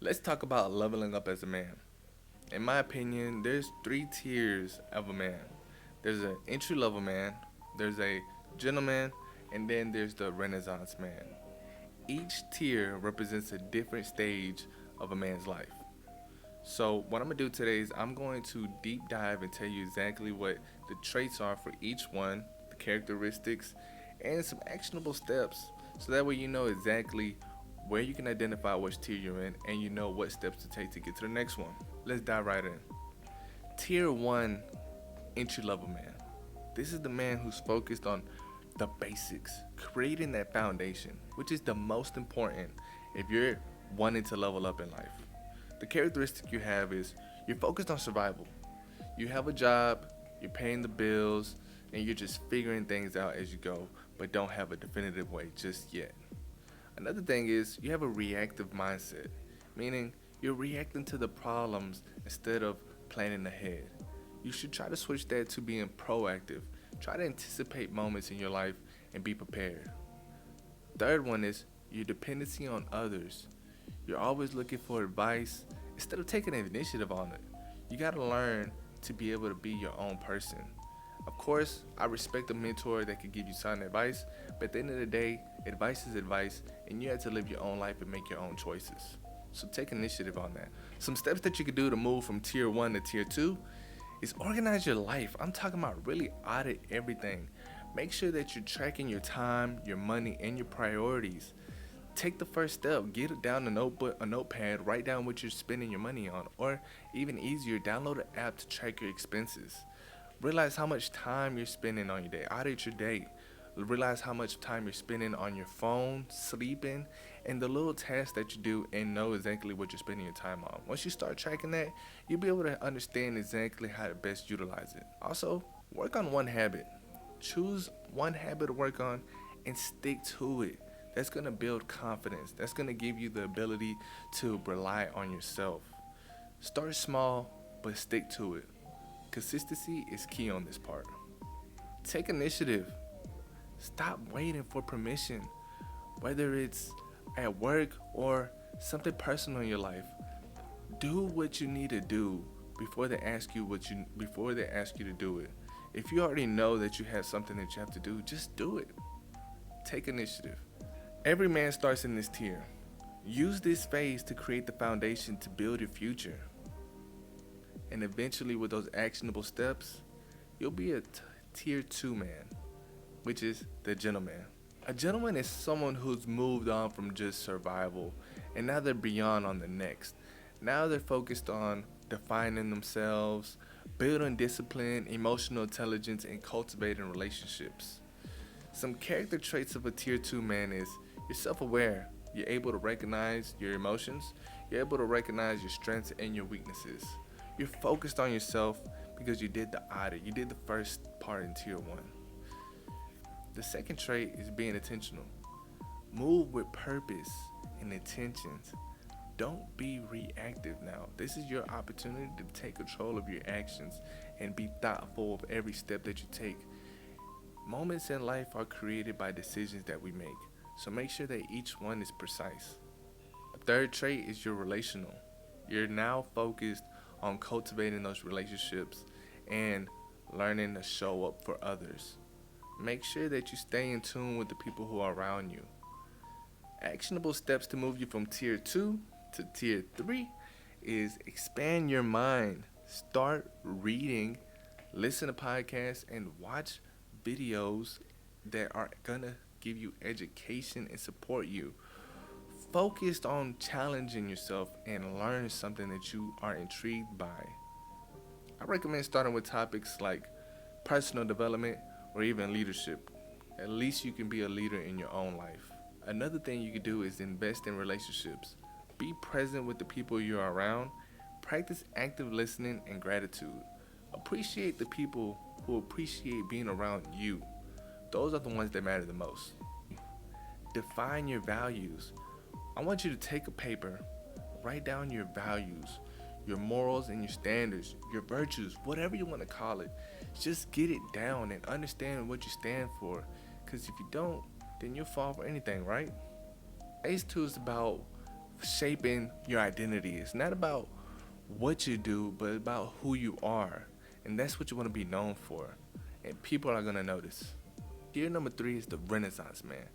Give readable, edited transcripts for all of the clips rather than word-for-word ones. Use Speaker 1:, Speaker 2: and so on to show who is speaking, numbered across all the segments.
Speaker 1: Let's talk about leveling up as a man. In my opinion, there's three tiers of a man. There's an entry level man, there's a gentleman, and then there's the Renaissance man. Each tier represents a different stage of a man's life. So, what I'm gonna do today is I'm going to deep dive and tell you exactly what the traits are for each one, the characteristics, and some actionable steps so that way you know exactly where you can identify which tier you're in and you know what steps to take to get to the next one. Let's dive right in. Tier 1, entry level man. This is the man who's focused on the basics, creating that foundation, which is the most important if you're wanting to level up in life. The characteristic you have is you're focused on survival. You have a job, you're paying the bills, and you're just figuring things out as you go, but don't have a definitive way just yet. Another thing is you have a reactive mindset, meaning you're reacting to the problems instead of planning ahead. You should try to switch that to being proactive. Try to anticipate moments in your life and be prepared. Third one is your dependency on others. You're always looking for advice instead of taking an initiative on it. You got to learn to be able to be your own person. Of course, I respect a mentor that could give you sound advice, but at the end of the day, advice is advice, and you have to live your own life and make your own choices. So take initiative on that. Some steps that you could do to move from tier 1 to tier 2 is organize your life. I'm talking about really audit everything. Make sure that you're tracking your time, your money, and your priorities. Take the first step. Get it down a notepad. Write down what you're spending your money on, or even easier, download an app to track your expenses. Realize how much time you're spending on your day. Audit your day. Realize how much time you're spending on your phone, sleeping, and the little tasks that you do, and know exactly what you're spending your time on. Once you start tracking that, you'll be able to understand exactly how to best utilize it. Also, work on one habit. Choose one habit to work on and stick to it. That's going to build confidence. That's going to give you the ability to rely on yourself. Start small, but stick to it. Consistency is key on this part. Take initiative. Stop waiting for permission, whether it's at work or something personal in your life. Do what you need to do before they ask you to do it. If you already know that you have something that you have to do, just do it. Take initiative. Every man starts in this tier. Use this phase to create the foundation to build your future. And eventually, with those actionable steps, you'll be a tier 2 man, which is the gentleman. A gentleman is someone who's moved on from just survival and now they're beyond on the next. Now they're focused on defining themselves, building discipline, emotional intelligence, and cultivating relationships. Some character traits of a tier 2 man is you're self aware, you're able to recognize your emotions, you're able to recognize your strengths and your weaknesses. You're focused on yourself because you did the audit, you did the first part in tier 1. The second trait is being intentional. Move with purpose and intentions. Don't be reactive now. This is your opportunity to take control of your actions and be thoughtful of every step that you take. Moments in life are created by decisions that we make, so make sure that each one is precise. A third trait is you're relational. You're now focused on cultivating those relationships and learning to show up for others. Make sure that you stay in tune with the people who are around you. Actionable steps to move you from tier 2 to tier 3 is expand your mind. Start reading, listen to podcasts, and watch videos that are gonna give you education and support you. Focused on challenging yourself and learn something that you are intrigued by. I recommend starting with topics like personal development or even leadership. At least you can be a leader in your own life. Another thing you can do is invest in relationships. Be present with the people you're around. Practice active listening and gratitude. Appreciate the people who appreciate being around you. Those are the ones that matter the most. Define your values. I want you to take a paper, write down your values, your morals and your standards, your virtues, whatever you want to call it. Just get it down and understand what you stand for. Because if you don't, then you'll fall for anything, right? Phase 2 is about shaping your identity. It's not about what you do, but about who you are. And that's what you want to be known for. And people are going to notice. Tier number 3 is the Renaissance man.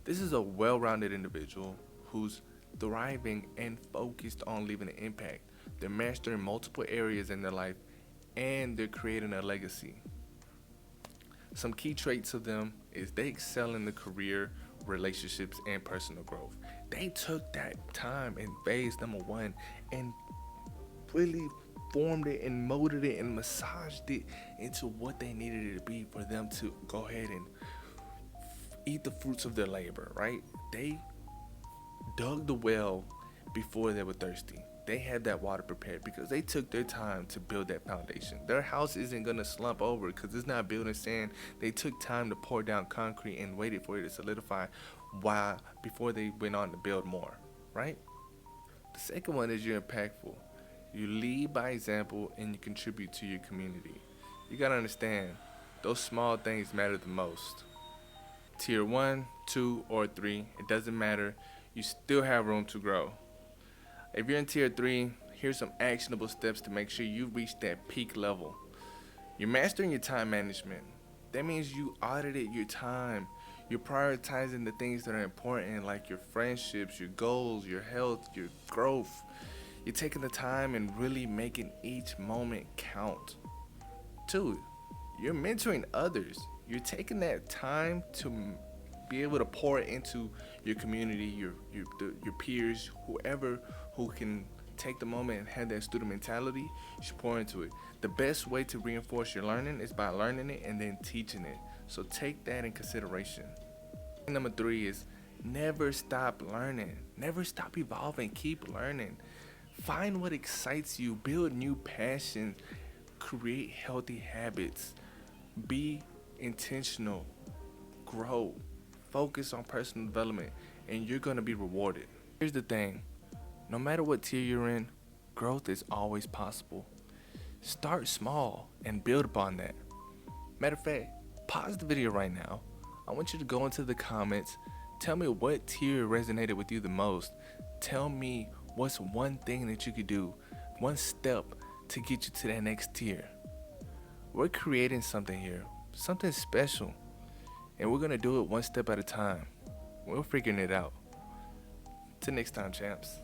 Speaker 1: This is a well rounded individual who's thriving and focused on leaving an impact. They're mastering multiple areas in their life and they're creating a legacy. Some key traits of them is they excel in the career, relationships, and personal growth. They took that time in phase number 1 and really formed it and molded it and massaged it into what they needed it to be for them to go ahead and eat the fruits of their labor, right? They dug the well before they were thirsty. They had that water prepared because they took their time to build that foundation. Their house isn't going to slump over because it's not built in sand. They took time to pour down concrete and waited for it to solidify before they went on to build more, right? The second one is you're impactful. You lead by example and you contribute to your community. You got to understand, those small things matter the most. Tier 1, 2, or 3, it doesn't matter. You still have room to grow. If you're in tier 3, here's some actionable steps to make sure you reach that peak level. You're mastering your time management. That means you audited your time. You're prioritizing the things that are important, like your friendships, your goals, your health, your growth. You're taking the time and really making each moment count. 2, you're mentoring others. You're taking that time to be able to pour it into your community, your peers, whoever who can take the moment and have that student mentality. You should pour into it. The best way to reinforce your learning is by learning it and then teaching it. So take that in consideration. Number 3 is never stop learning. Never stop evolving. Keep learning. Find what excites you. Build new passions. Create healthy habits. Be intentional. Grow. Focus on personal development, and you're going to be rewarded. Here's the thing. No matter what tier you're in, growth is always possible. Start small and build upon that. Matter of fact, pause the video right now. I want you to go into the comments. Tell me what tier resonated with you the most. Tell me what's one thing that you could do, one step to get you to that next tier. We're creating something here, something special. And we're going to do it one step at a time. We're figuring it out. Till next time, champs.